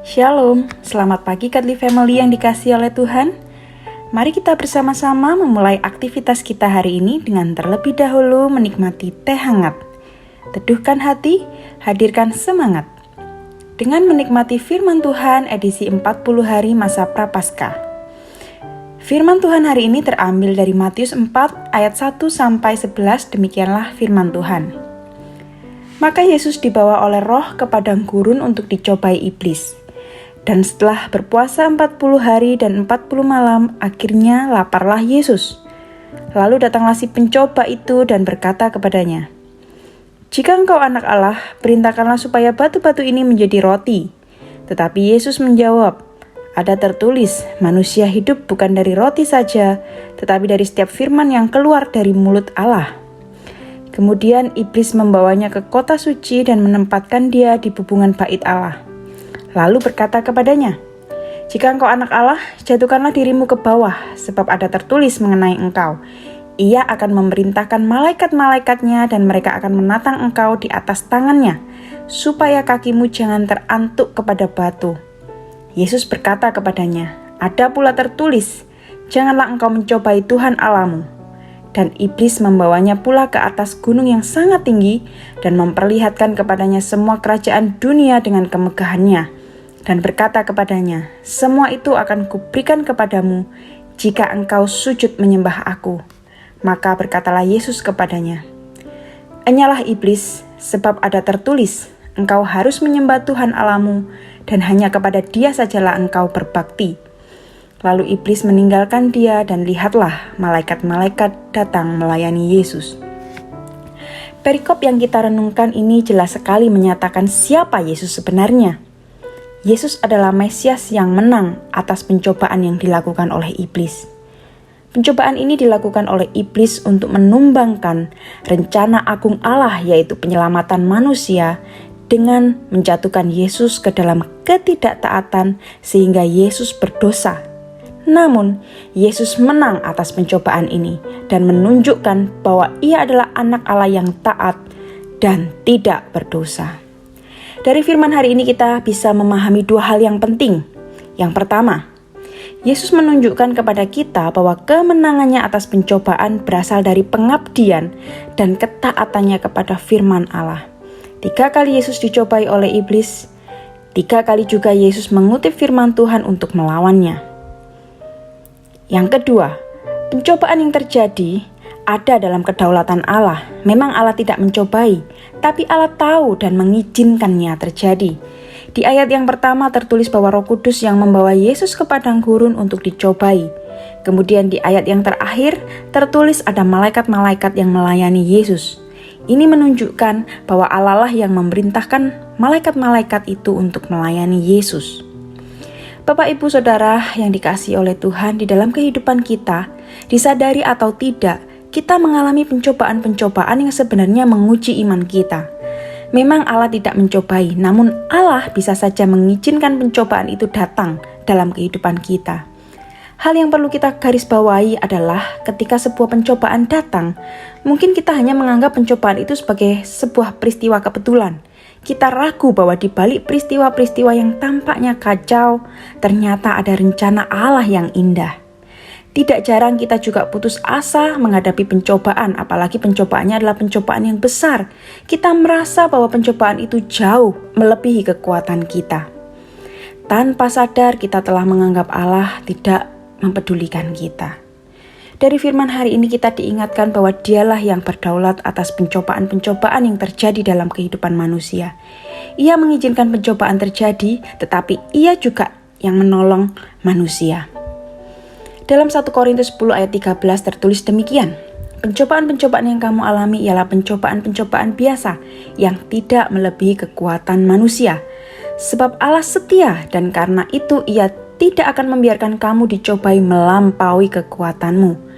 Shalom, selamat pagi Kadli Family yang dikasihi oleh Tuhan. Mari kita bersama-sama memulai aktivitas kita hari ini dengan terlebih dahulu menikmati teh hangat. Teduhkan hati, hadirkan semangat. Dengan menikmati firman Tuhan edisi 40 hari masa Prapaskah. Firman Tuhan hari ini terambil dari Matius 4 ayat 1-11, demikianlah firman Tuhan. Maka Yesus dibawa oleh Roh ke padang gurun untuk dicobai iblis. Dan setelah berpuasa 40 hari dan 40 malam, akhirnya laparlah Yesus. Lalu datanglah si pencoba itu dan berkata kepadanya, "Jika engkau anak Allah, perintahkanlah supaya batu-batu ini menjadi roti." Tetapi Yesus menjawab, "Ada tertulis, manusia hidup bukan dari roti saja, tetapi dari setiap firman yang keluar dari mulut Allah." Kemudian iblis membawanya ke kota suci dan menempatkan dia di bubungan bait Allah. Lalu berkata kepadanya, "Jika engkau anak Allah, jatuhkanlah dirimu ke bawah, sebab ada tertulis mengenai engkau. Ia akan memerintahkan malaikat-malaikatnya dan mereka akan menatang engkau di atas tangannya, supaya kakimu jangan terantuk kepada batu." Yesus berkata kepadanya, "Ada pula tertulis, janganlah engkau mencobai Tuhan Allahmu." Dan iblis membawanya pula ke atas gunung yang sangat tinggi dan memperlihatkan kepadanya semua kerajaan dunia dengan kemegahannya. Dan berkata kepadanya, "Semua itu akan kuberikan kepadamu jika engkau sujud menyembah aku." Maka berkatalah Yesus kepadanya, "Enyalah iblis, sebab ada tertulis, engkau harus menyembah Tuhan Allahmu dan hanya kepada Dia sajalah engkau berbakti." Lalu iblis meninggalkan dia dan lihatlah malaikat-malaikat datang melayani Yesus. Perikop yang kita renungkan ini jelas sekali menyatakan siapa Yesus sebenarnya. Yesus adalah Mesias yang menang atas pencobaan yang dilakukan oleh iblis. Pencobaan ini dilakukan oleh iblis untuk menumbangkan rencana agung Allah, yaitu penyelamatan manusia, dengan menjatuhkan Yesus ke dalam ketidaktaatan sehingga Yesus berdosa. Namun, Yesus menang atas pencobaan ini dan menunjukkan bahwa Ia adalah anak Allah yang taat dan tidak berdosa. Dari firman hari ini kita bisa memahami dua hal yang penting. Yang pertama, Yesus menunjukkan kepada kita bahwa kemenangannya atas pencobaan berasal dari pengabdian dan ketaatannya kepada firman Allah. 3 kali Yesus dicobai oleh iblis, 3 kali juga Yesus mengutip firman Tuhan untuk melawannya. Yang kedua, pencobaan yang terjadi ada dalam kedaulatan Allah. Memang Allah tidak mencobai, tapi Allah tahu dan mengizinkannya terjadi. Di ayat yang pertama tertulis bahwa Roh Kudus yang membawa Yesus ke padang gurun untuk dicobai. Kemudian di ayat yang terakhir tertulis ada malaikat-malaikat yang melayani Yesus. Ini menunjukkan bahwa Allah lah yang memerintahkan malaikat-malaikat itu untuk melayani Yesus. Bapak, Ibu, Saudara yang dikasihi oleh Tuhan, di dalam kehidupan kita, disadari atau tidak, kita mengalami pencobaan-pencobaan yang sebenarnya menguji iman kita. Memang Allah tidak mencobai, namun Allah bisa saja mengizinkan pencobaan itu datang dalam kehidupan kita. Hal yang perlu kita garis bawahi adalah ketika sebuah pencobaan datang, mungkin kita hanya menganggap pencobaan itu sebagai sebuah peristiwa kebetulan. Kita ragu bahwa di balik peristiwa-peristiwa yang tampaknya kacau, ternyata ada rencana Allah yang indah. Tidak jarang kita juga putus asa menghadapi pencobaan, apalagi pencobaannya adalah pencobaan yang besar. Kita merasa bahwa pencobaan itu jauh melebihi kekuatan kita. Tanpa sadar kita telah menganggap Allah tidak mempedulikan kita. Dari firman hari ini kita diingatkan bahwa Dialah yang berdaulat atas pencobaan-pencobaan yang terjadi dalam kehidupan manusia. Ia mengizinkan pencobaan terjadi, tetapi Ia juga yang menolong manusia. Dalam 1 Korintus 10 ayat 13 tertulis demikian, "Pencobaan-pencobaan yang kamu alami ialah pencobaan-pencobaan biasa yang tidak melebihi kekuatan manusia. Sebab Allah setia dan karena itu Ia tidak akan membiarkan kamu dicobai melampaui kekuatanmu.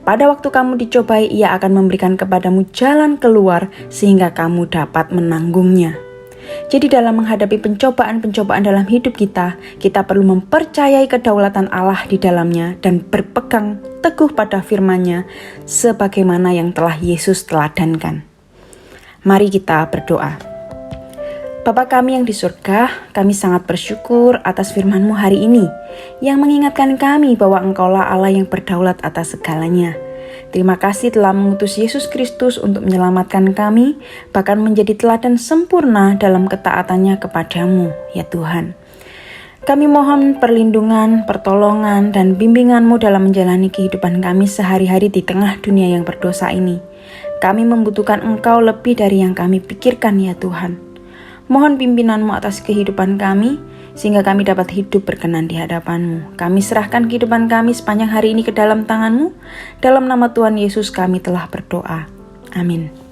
Pada waktu kamu dicobai, Ia akan memberikan kepadamu jalan keluar sehingga kamu dapat menanggungnya." Jadi dalam menghadapi pencobaan-pencobaan dalam hidup kita perlu mempercayai kedaulatan Allah di dalamnya dan berpegang teguh pada firman-Nya sebagaimana yang telah Yesus teladankan. Mari kita berdoa. Bapa kami yang di surga, kami sangat bersyukur atas firman-Mu hari ini, yang mengingatkan kami bahwa Engkaulah Allah yang berdaulat atas segalanya. Terima kasih telah mengutus Yesus Kristus untuk menyelamatkan kami, bahkan menjadi teladan sempurna dalam ketaatannya kepadamu, ya Tuhan. Kami mohon perlindungan, pertolongan, dan bimbingan-Mu dalam menjalani kehidupan kami sehari-hari di tengah dunia yang berdosa ini. Kami membutuhkan Engkau lebih dari yang kami pikirkan, ya Tuhan. Mohon pimpinan-Mu atas kehidupan kami, sehingga kami dapat hidup berkenan di hadapan-Mu. Kami serahkan kehidupan kami sepanjang hari ini ke dalam tangan-Mu. Dalam nama Tuhan Yesus kami telah berdoa. Amin.